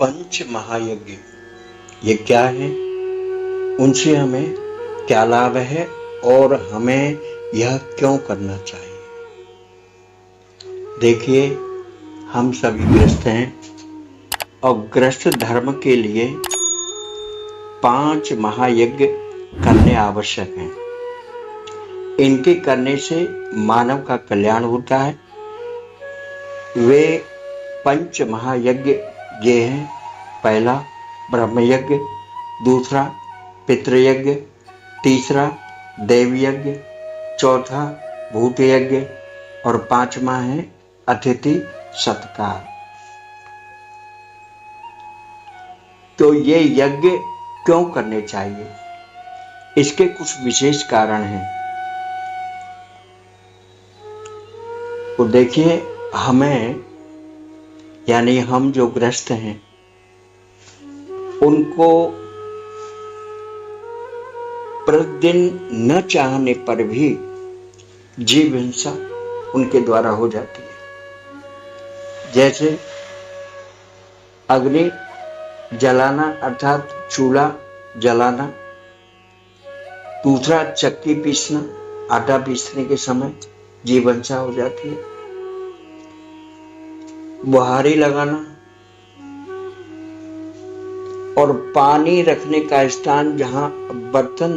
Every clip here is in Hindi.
पंच महायज्ञ ये क्या है, उनसे हमें क्या लाभ है और हमें यह क्यों करना चाहिए। देखिए, हम सभी ग्रस्त हैं और ग्रस्त धर्म के लिए 5 महायज्ञ करने आवश्यक हैं। इनके करने से मानव का कल्याण होता है। वे पंच महायज्ञ ये हैं: पहला ब्रह्मयज्ञ, दूसरा पितृयज्ञ, तीसरा देवयज्ञ, चौथा भूतयज्ञ और 5वां है अतिथि सत्कार। तो ये यज्ञ क्यों करने चाहिए, इसके कुछ विशेष कारण हैं। तो देखिए, हमें यानी हम जो ग्रस्त हैं उनको प्रतिदिन न चाहने पर भी जीव हिंसा उनके द्वारा हो जाती है। जैसे अग्नि जलाना अर्थात चूल्हा जलाना, दूसरा चक्की पीसना, आटा पीसने के समय जीव हिंसा हो जाती है। बुहारी लगाना और पानी रखने का स्थान जहां बर्तन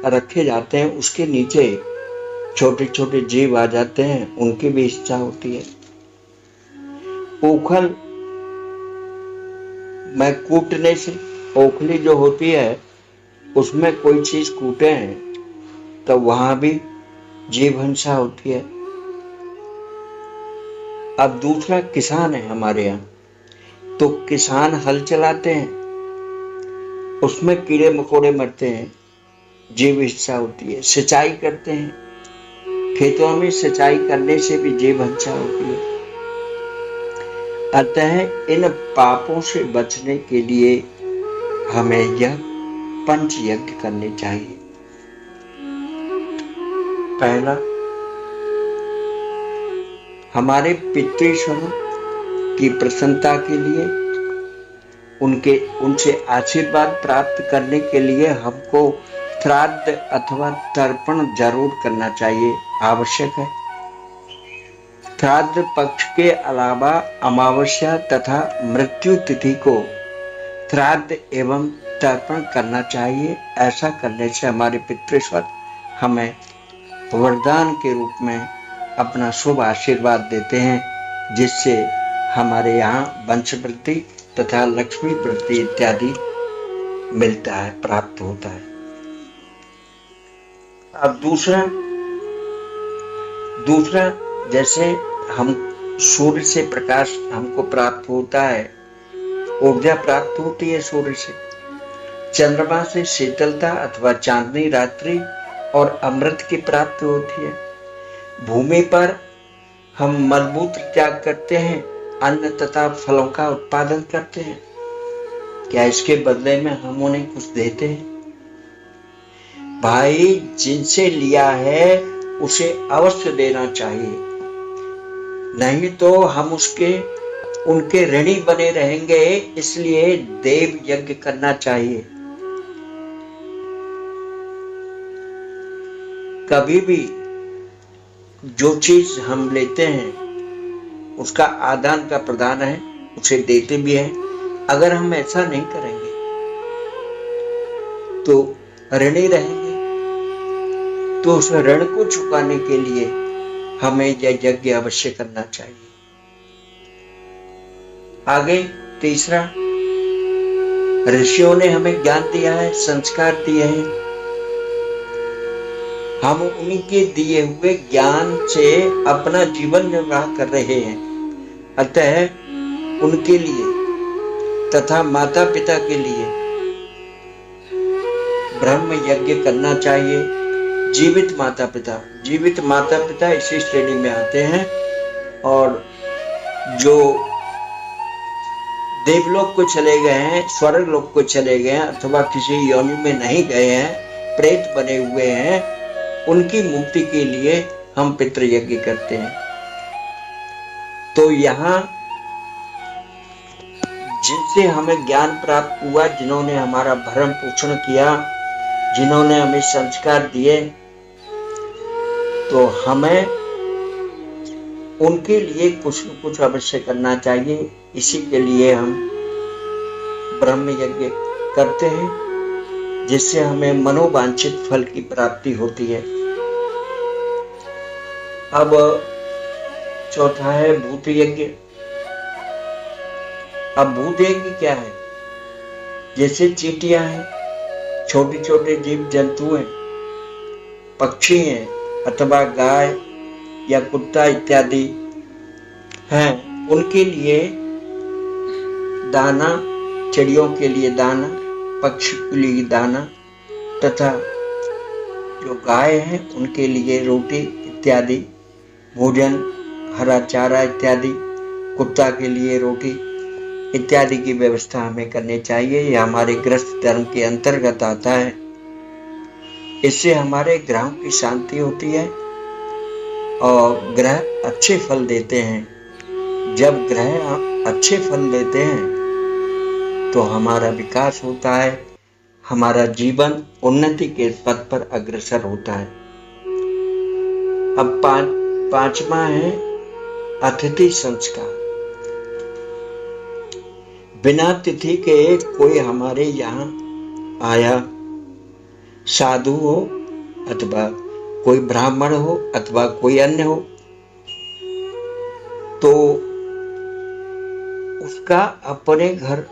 रखे जाते हैं उसके नीचे छोटे छोटे जीव आ जाते हैं, उनकी भी हिंसा होती है। ओखल में कूटने से, ओखली जो होती है उसमें कोई चीज कूटे हैं तो वहां भी जीव हिंसा होती है। अब दूसरा किसान है हमारे यहाँ, तो किसान हल चलाते हैं, उसमें कीड़े मकोड़े मरते हैं, जीव हिंसा होती है। सिंचाई करते हैं, खेतों में सिंचाई करने से भी जीव हिंसा होती है। अतः इन पापों से बचने के लिए हमें यह पंच यज्ञ करने चाहिए। पहला, हमारे पितृश्वरों की प्रसन्नता के लिए, उनसे आशीर्वाद प्राप्त करने के लिए हमको श्राद्ध अथवा तर्पण जरूर करना चाहिए, आवश्यक है। श्राद्ध पक्ष के अलावा अमावस्या तथा मृत्यु तिथि को श्राद्ध एवं तर्पण करना चाहिए। ऐसा करने से हमारे पितृश्वर हमें वरदान के रूप में अपना शुभ आशीर्वाद देते हैं, जिससे हमारे यहाँ वंश वृद्धि तथा लक्ष्मी वृद्धि इत्यादि मिलता है, प्राप्त होता है। अब दूसरा जैसे हम सूर्य से प्रकाश हमको प्राप्त होता है, ऊर्जा प्राप्त होती है सूर्य से। चंद्रमा से शीतलता अथवा चांदनी रात्रि और अमृत की प्राप्ति होती है। भूमि पर हम मलमूत्र त्याग करते हैं, अन्न तथा फलों का उत्पादन करते हैं। क्या इसके बदले में हम उन्हें कुछ देते हैं? भाई, जिनसे लिया है उसे अवश्य देना चाहिए, नहीं तो हम उनके ऋणी बने रहेंगे। इसलिए देव यज्ञ करना चाहिए। कभी भी जो चीज हम लेते हैं उसका आदान का प्रदान है, उसे देते भी हैं। अगर हम ऐसा नहीं करेंगे तो ऋणी रहेंगे। तो उस ऋण को चुकाने के लिए हमें यह यज्ञ अवश्य करना चाहिए। आगे तीसरा, ऋषियों ने हमें ज्ञान दिया है, संस्कार दिए हैं, हम उनके दिए हुए ज्ञान से अपना जीवन निर्वाह कर रहे हैं। अतः उनके लिए तथा माता पिता के लिए ब्रह्म यज्ञ करना चाहिए। जीवित माता पिता इसी श्रेणी में आते हैं, और जो देवलोक को चले गए हैं, स्वर्ग लोक को चले गए हैं, अथवा किसी योनि में नहीं गए हैं, प्रेत बने हुए हैं, उनकी मुक्ति के लिए हम पितृयज्ञ करते हैं। तो यहाँ जिनसे हमें ज्ञान प्राप्त हुआ, जिन्होंने हमारा भरण पोषण किया, जिन्होंने हमें संस्कार दिए, तो हमें उनके लिए कुछ न कुछ अवश्य करना चाहिए। इसी के लिए हम ब्रह्म यज्ञ करते हैं, जिससे हमें मनोवांछित फल की प्राप्ति होती है। अब चौथा है भूत यज्ञ। अब भूत यज्ञ क्या है? जैसे चींटियां हैं, छोटे छोटे जीव जंतु हैं, पक्षी हैं, अथवा गाय या कुत्ता इत्यादि हैं, उनके लिए दाना, चिड़ियों के लिए दाना, पक्षी के लिए दाना, तथा जो गाय हैं उनके लिए रोटी इत्यादि भोजन, हरा चारा इत्यादि, कुत्ता के लिए रोटी इत्यादि की व्यवस्था हमें करनी चाहिए। यह हमारे गृहस्थ धर्म के अंतर्गत आता है। इससे हमारे ग्रहों की शांति होती है और ग्रह अच्छे फल देते हैं। जब ग्रह अच्छे फल देते हैं तो हमारा विकास होता है, हमारा जीवन उन्नति के पथ पर अग्रसर होता है। अब पांचवा है अतिथि संस्कार। बिना तिथि के कोई हमारे यहाँ आया, साधु हो अथवा कोई ब्राह्मण हो अथवा कोई अन्य हो, तो उसका अपने घर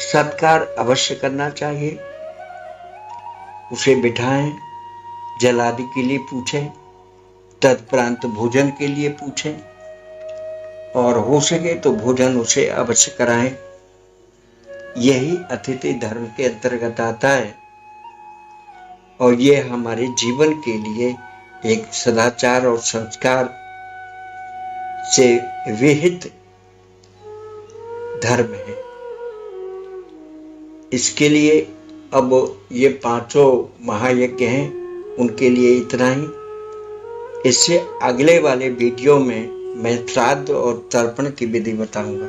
सत्कार अवश्य करना चाहिए। उसे बिठाएं, जल आदि के लिए पूछें, तत्परांत भोजन के लिए पूछें, और हो सके तो भोजन उसे अवश्य कराएं। यही अतिथि धर्म के अंतर्गत आता है और ये हमारे जीवन के लिए एक सदाचार और संस्कार से विहित धर्म है। इसके लिए अब ये पांचों महायज्ञ हैं, उनके लिए इतना ही। इससे अगले वाले वीडियो में मैं श्राद्ध और तर्पण की विधि बताऊंगा।